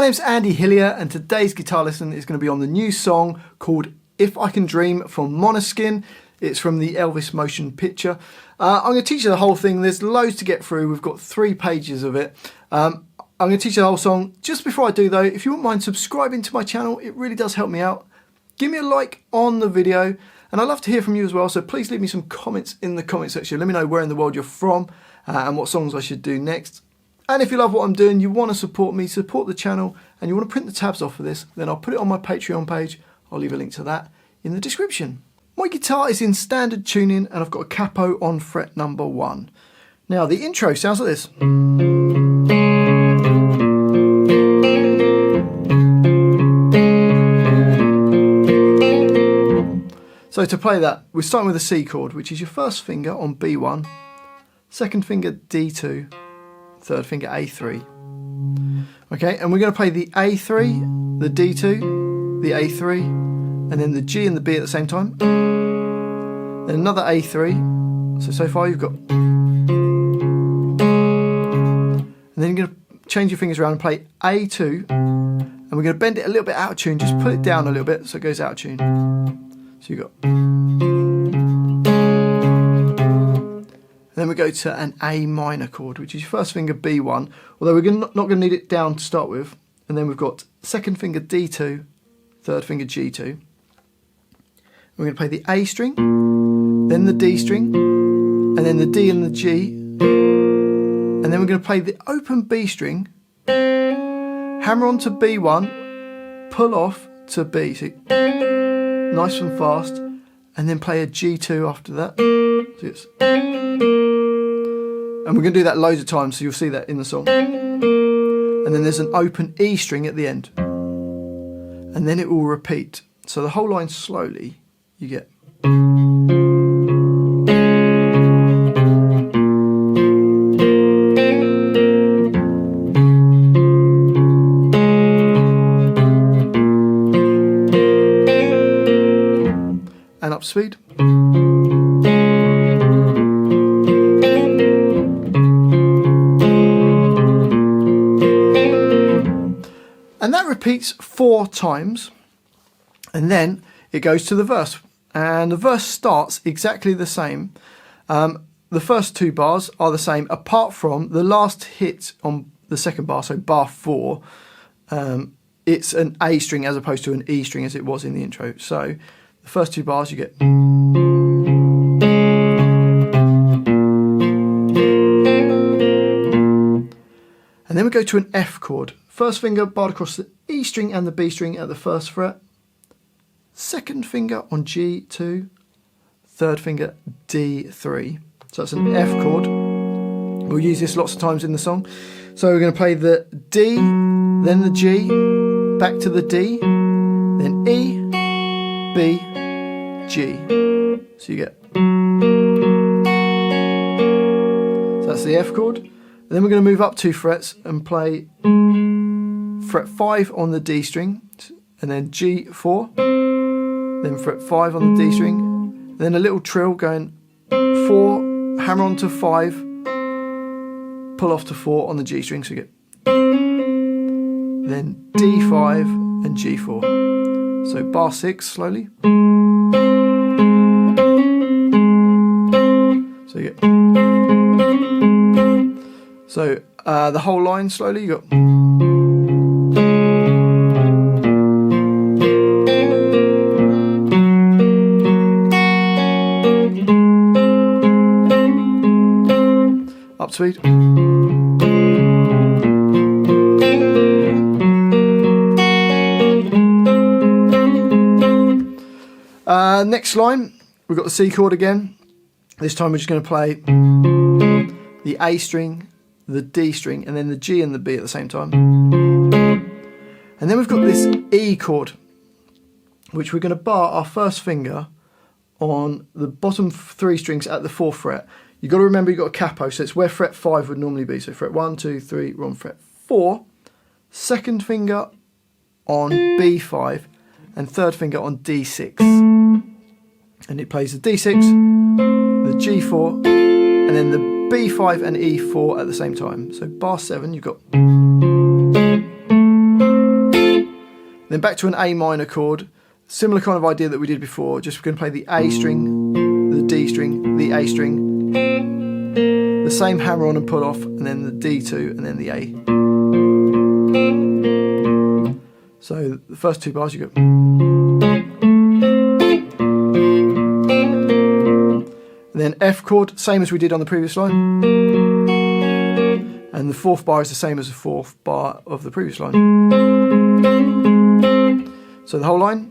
name's Andy Hillier and today's guitar lesson is going to be on the new song called If I Can Dream from Måneskin. It's from the Elvis Motion Picture. I'm going to teach you the whole thing. There's loads to get through. We've got 3 pages of it. I'm going to teach you the whole song. Just before I do though, if you wouldn't mind subscribing to my channel, it really does help me out. Give me a like on the video and I'd love to hear from you as well. So please leave me some comments in the comment section. Let me know where in the world you're from and what songs I should do next. And if you love what I'm doing, you want to support me, support the channel, and you want to print the tabs off of this, then I'll put it on my Patreon page. I'll leave a link to that in the description. My guitar is in standard tuning and I've got a capo on fret number 1. Now the intro sounds like this. So to play that, we're starting with a C chord, which is your first finger on B1, second finger D2, third finger A3. Okay, and we're going to play the A3, the D2, the A3, and then the G and the B at the same time. Then another A3. So far you've got. And then you're going to change your fingers around and play A2, and we're going to bend it a little bit out of tune. Just put it down a little bit so it goes out of tune. So you got. Then we go to an A minor chord, which is your first finger B1, although we're not going to need it down to start with. And then we've got second finger D2, third finger G2. We're going to play the A string, then the D string, and then the D and the G. And then we're going to play the open B string, hammer on to B1, pull off to B. So nice and fast, and then play a G2 after that. So it's, and we're going to do that loads of times, so you'll see that in the song. And then there's an open E string at the end. And then it will repeat. So the whole line slowly, you get. And up speed. And that repeats 4 times, and then it goes to the verse, and the verse starts exactly the same. The first 2 bars are the same, apart from the last hit on the second bar, so bar 4. It's an A string as opposed to an E string as it was in the intro. So the first 2 bars you get. And then we go to an F chord. First finger barred across the E string and the B string at the first fret. Second finger on G2. Third finger D3. So that's an F chord. We'll use this lots of times in the song. So we're going to play the D, then the G, back to the D, then E, B, G. So you get. So that's the F chord. And then we're going to move up 2 frets and play fret 5 on the D string, and then G4, then fret 5 on the D string, then a little trill going 4, hammer on to 5, pull off to 4 on the G string, so you get, then D5 and G4. So bar 6 slowly. So you get. So the whole line slowly, you got. Up speed. Next line, we've got the C chord again. This time we're just going to play the A string, the D string, and then the G and the B at the same time. And then we've got this E chord, which we're going to bar our first finger on the bottom 3 strings at the 4th fret. You've got to remember you've got a capo, so it's where fret 5 would normally be. So fret 1, 2, 3, we're on fret 4, second finger on B5, and third finger on D6. And it plays the D6, the G4, and then the B5 and E4 at the same time. So bar 7, you've got. Then back to an A minor chord. Similar kind of idea that we did before, just we're going to play the A string, the D string, the A string, the same hammer on and pull off, and then the D2, and then the A. So the first two bars you go. And then F chord, same as we did on the previous line. And the fourth bar is the same as the fourth bar of the previous line. So the whole line.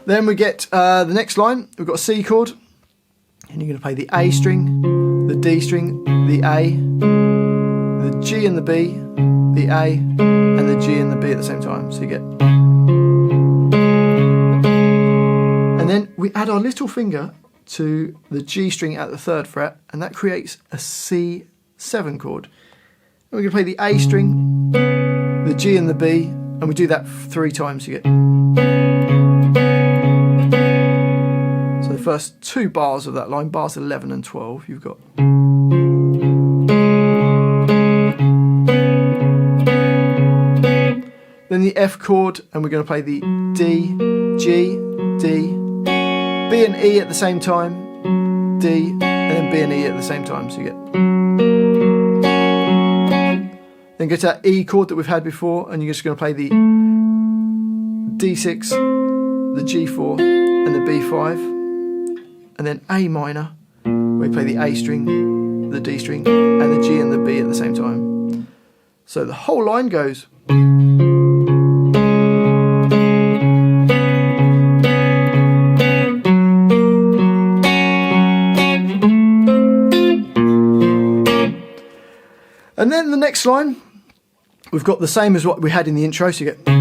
Then we get the next line. We've got a C chord, and you're going to play the A string, the D string, the A, the G and the B, the A, and the G and the B at the same time. So you get. And then we add our little finger to the G string at the 3rd fret, and that creates a C7 chord. And we're going to play the A string, the G and the B, and we do that 3 times. You get. So the first 2 bars of that line, bars 11 and 12, you've got. Then the F chord, and we're going to play the D, G, D, B and E at the same time, D, and then B and E at the same time, so you get. Then go to that E chord that we've had before, and you're just going to play the D6, the G4, and the B5, and then A minor, where you play the A string, the D string, and the G and the B at the same time. So the whole line goes. And then the next line, we've got the same as what we had in the intro, so you get. And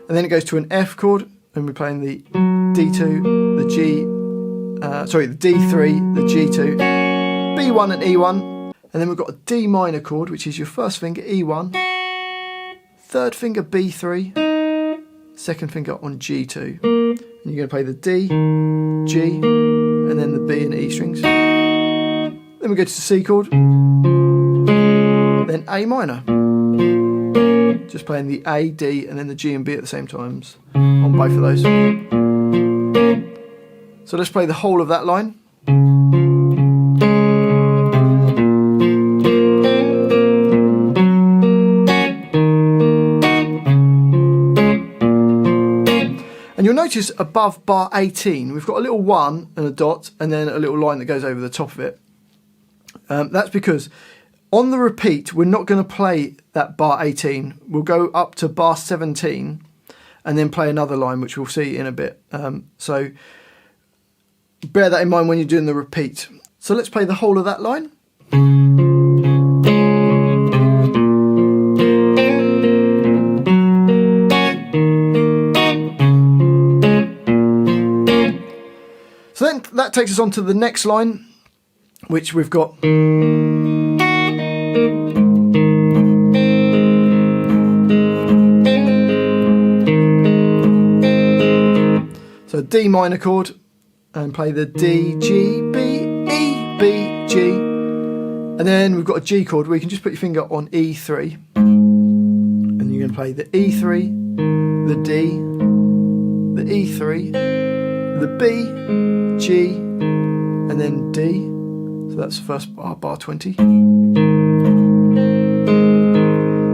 then it goes to an F chord, and we're playing the D2, the G, the D3, the G2, B1 and E1, and then we've got a D minor chord, which is your first finger, E1, 3rd finger, B3, 2nd finger on G2, and you're going to play the D, G, and then the B and E strings. Then we go to the C chord, then A minor, just playing the A, D, and then the G and B at the same times on both of those. So let's play the whole of that line. And you'll notice above bar 18, we've got a little 1 and a dot, and then a little line that goes over the top of it. That's because on the repeat, we're not going to play that bar 18. We'll go up to bar 17 and then play another line, which we'll see in a bit. So bear that in mind when you're doing the repeat. So let's play the whole of that line. So then that takes us on to the next line, which we've got. So D minor chord, and play the D, G, B, E, B, G. And then we've got a G chord where you can just put your finger on E3. And you're going to play the E3, the D, the E3, the B, G, and then D. So that's the first bar, bar 20.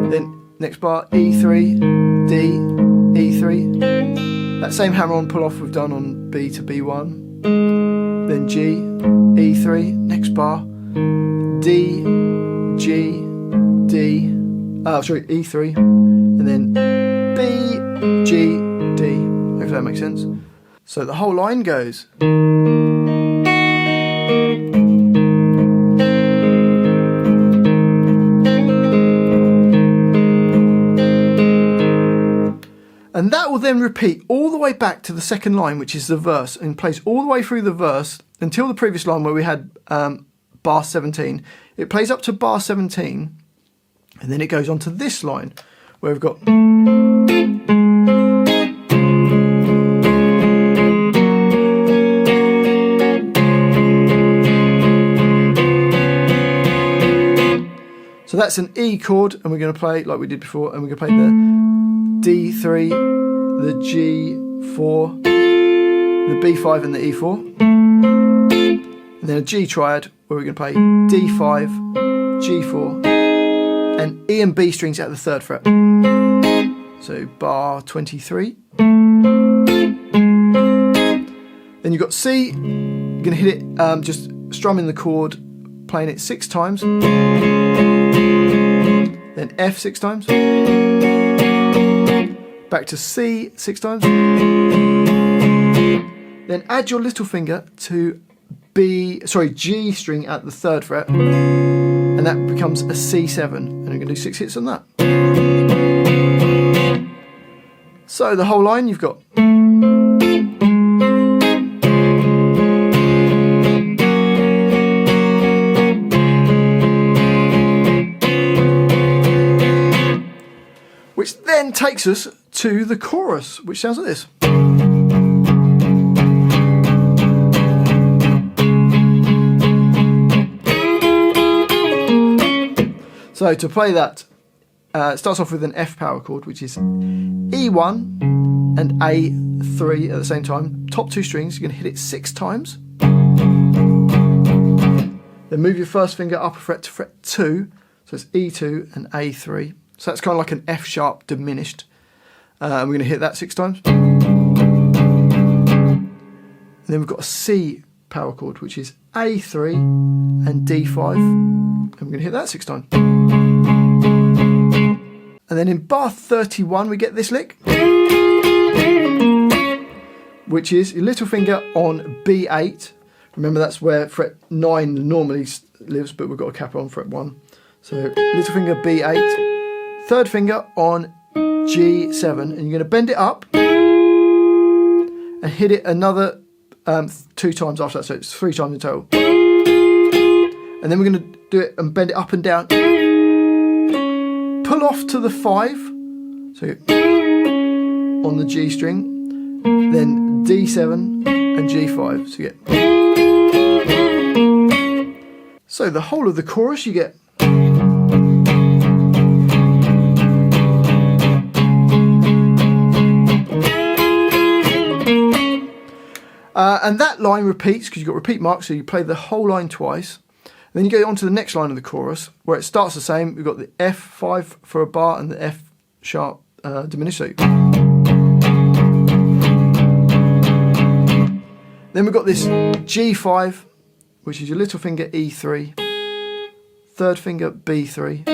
Then next bar, E3, D, E3. That same hammer on pull off we've done on B to B1. Then G, E3, next bar, D, G, D, E3, and then B, G, D. Hopefully that makes sense. So the whole line goes. And that will then repeat all the way back to the second line, which is the verse, and plays all the way through the verse until the previous line where we had bar 17. It plays up to bar 17, and then it goes on to this line where we've got. that's an E chord, and we're going to play like we did before, and we're going to play the D3, the G4, the B5 and the E4, and then a G triad where we're going to play D5, G4, and E and B strings at the 3rd fret. So bar 23. Then you've got C, you're going to hit it just strumming the chord, playing it 6 times. Then F 6 times. Back to C 6 times. Then add your little finger to G string at the 3rd fret, and that becomes a C7, and we're going to do 6 hits on that. So the whole line you've got. Which then takes us to the chorus, which sounds like this. So to play that, it starts off with an F power chord, which is E1 and A3 at the same time. Top 2 strings, you're going to hit it 6 times. Then move your first finger up a fret to fret 2, so it's E2 and A3. So that's kind of like an F sharp diminished. We're going to hit that 6 times. And then we've got a C power chord, which is A3 and D5. And we're going to hit that 6 times. And then in bar 31, we get this lick, which is your little finger on B8. Remember, that's where fret 9 normally lives, but we've got a cap on fret 1. So little finger B8. 3rd finger on G7, and you're going to bend it up and hit it another 2 times after that, so it's 3 times in total. And then we're going to do it and bend it up and down. Pull off to the 5, so on the G string, then D7 and G5. So the whole of the chorus you get. And that line repeats because you've got repeat marks, so you play the whole line twice. And then you go on to the next line of the chorus where it starts the same. We've got the F5 for a bar and the F sharp diminished. So then we've got this G5, which is your little finger E3, 3rd finger B3,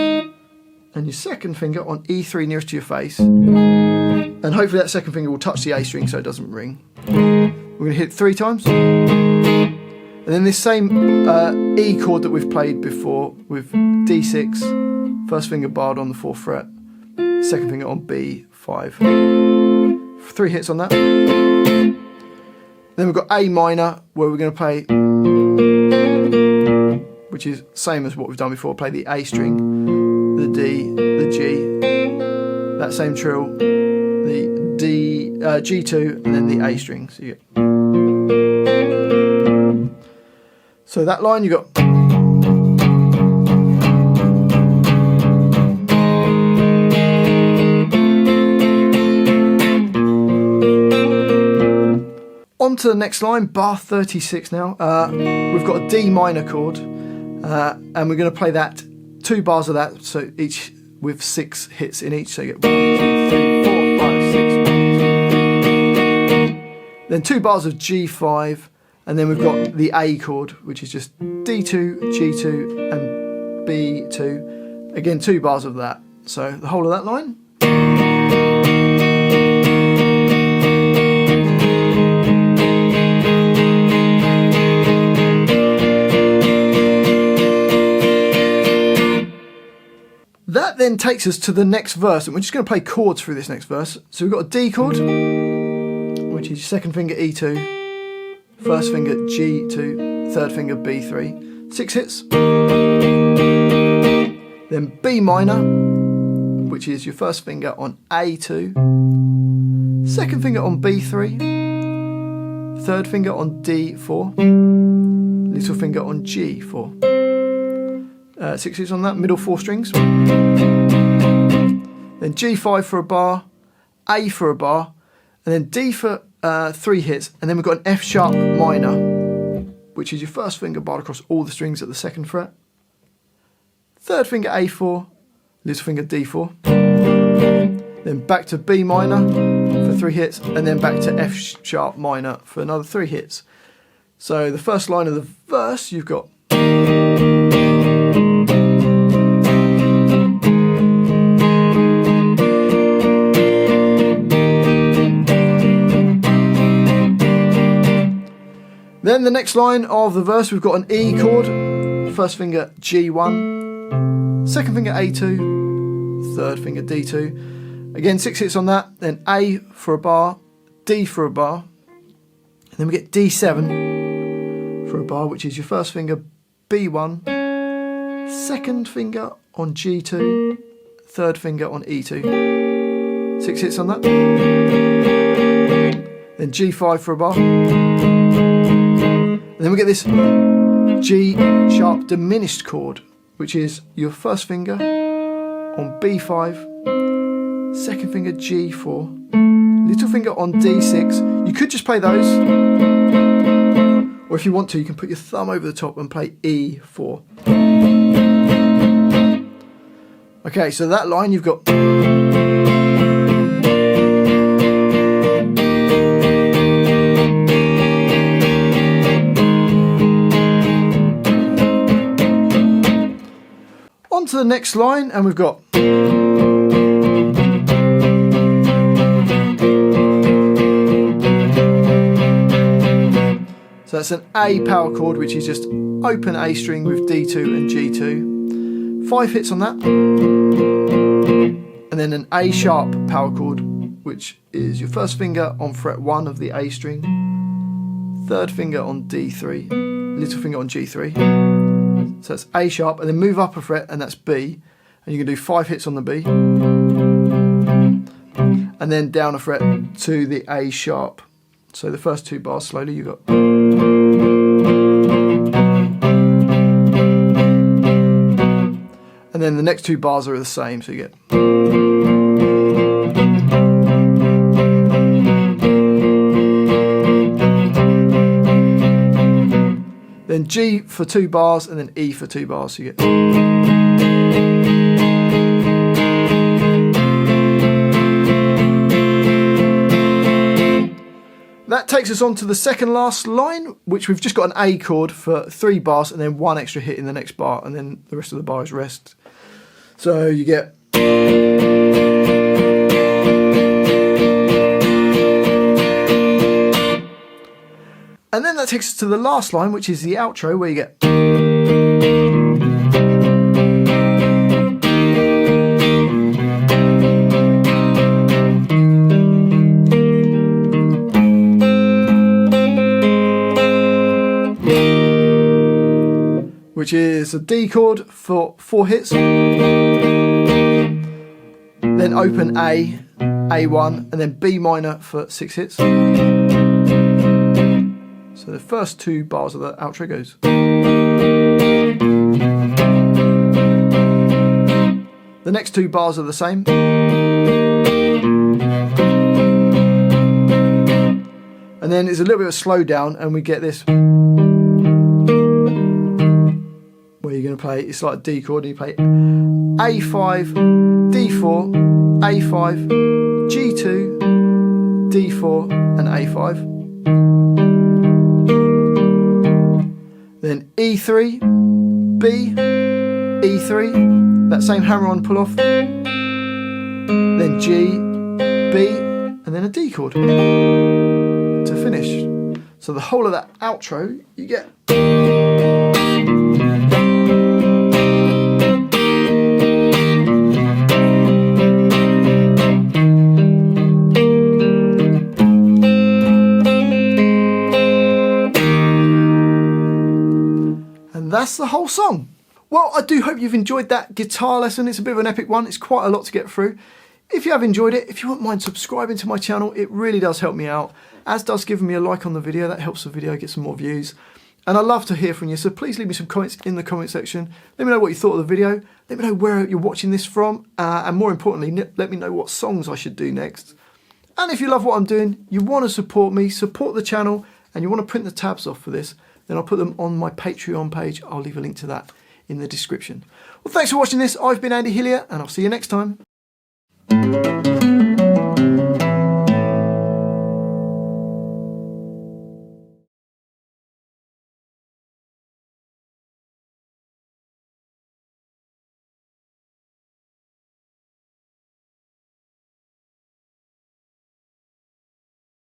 and your 2nd finger on E3 nearest to your face. And hopefully that 2nd finger will touch the A string so it doesn't ring. We're going to hit 3 times. And then this same E chord that we've played before with D6, 1st finger barred on the 4th fret, 2nd finger on B5. 3 hits on that. Then we've got A minor, where we're going to play, which is same as what we've done before, play the A string, the D, the G, that same trill, the D, G2, and then the A string. So you get. So that line you got. On to the next line, bar 36 now. We've got a D minor chord, and we're going to play that 2 bars of that, so each with 6 hits in each. So you get 1, 2, 3, 4, 5, 6. Then 2 bars of G5. And then we've got the A chord, which is just D2, G2, and B2. Again, 2 bars of that. So the whole of that line. That then takes us to the next verse, and we're just going to play chords through this next verse. So we've got a D chord, which is 2nd finger E2. 1st finger G2, 3rd finger B3, 6 hits. Then B minor, which is your 1st finger on A2, 2nd finger on B3, 3rd finger on D4, little finger on G4. 6 hits on that, middle 4 strings. Then G5 for a bar, A for a bar, and then D for 3 hits, and then we've got an F sharp minor, which is your first finger barred across all the strings at the 2nd fret. 3rd finger A4, little finger D4, then back to B minor for 3 hits, and then back to F sharp minor for another 3 hits. So the first line of the verse, you've got then the next line of the verse, we've got an E chord, first finger G1, 2nd finger A2, 3rd finger D2. Again, 6 hits on that, then A for a bar, D for a bar, and then we get D7 for a bar, which is your first finger B1, 2nd finger on G2, 3rd finger on E2. 6 hits on that. Then G5 for a bar. And then we get this G sharp diminished chord, which is your first finger on B5, 2nd finger G4, little finger on D6. You could just play those, or if you want to, you can put your thumb over the top and play E4. Okay, so that line you've got on to the next line, and we've got so that's an A power chord, which is just open A string with D2 and G2. 5 hits on that. And then an A sharp power chord, which is your first finger on fret 1 of the A string, 3rd finger on D3, little finger on G3. So that's A sharp, and then move up a fret, and that's B. And you can do 5 hits on the B. And then down a fret to the A sharp. So the first 2 bars slowly, you've got and then the next 2 bars are the same, so you get then G for 2 bars, and then E for 2 bars, so you get that takes us on to the second last line, which we've just got an A chord for 3 bars and then 1 extra hit in the next bar, and then the rest of the bar is rest. So you get and then that takes us to the last line, which is the outro, where you get which is a D chord for 4 hits, then open A, A1, and then B minor for 6 hits. So the first 2 bars of the outro goes. The next 2 bars are the same. And then it's a little bit of a slowdown, and we get this where you're going to play, it's like a D chord, and you play A5, D4, A5, G2, D4, and A5. Then E3, B, E3, that same hammer-on pull-off, then G, B, and then a D chord to finish. So the whole of that outro, you get. That's the whole song. Well, I do hope you've enjoyed that guitar lesson. It's a bit of an epic one. It's quite a lot to get through. If you have enjoyed it, if you wouldn't mind subscribing to my channel, it really does help me out, as does giving me a like on the video. That helps the video get some more views. And I love to hear from you, so please leave me some comments in the comment section. Let me know what you thought of the video. Let me know where you're watching this from. And more importantly, let me know what songs I should do next. And if you love what I'm doing, you want to support me, support the channel, and you want to print the tabs off for this, then I'll put them on my Patreon page. I'll leave a link to that in the description. Well, thanks for watching this. I've been Andy Hillier, and I'll see you next time.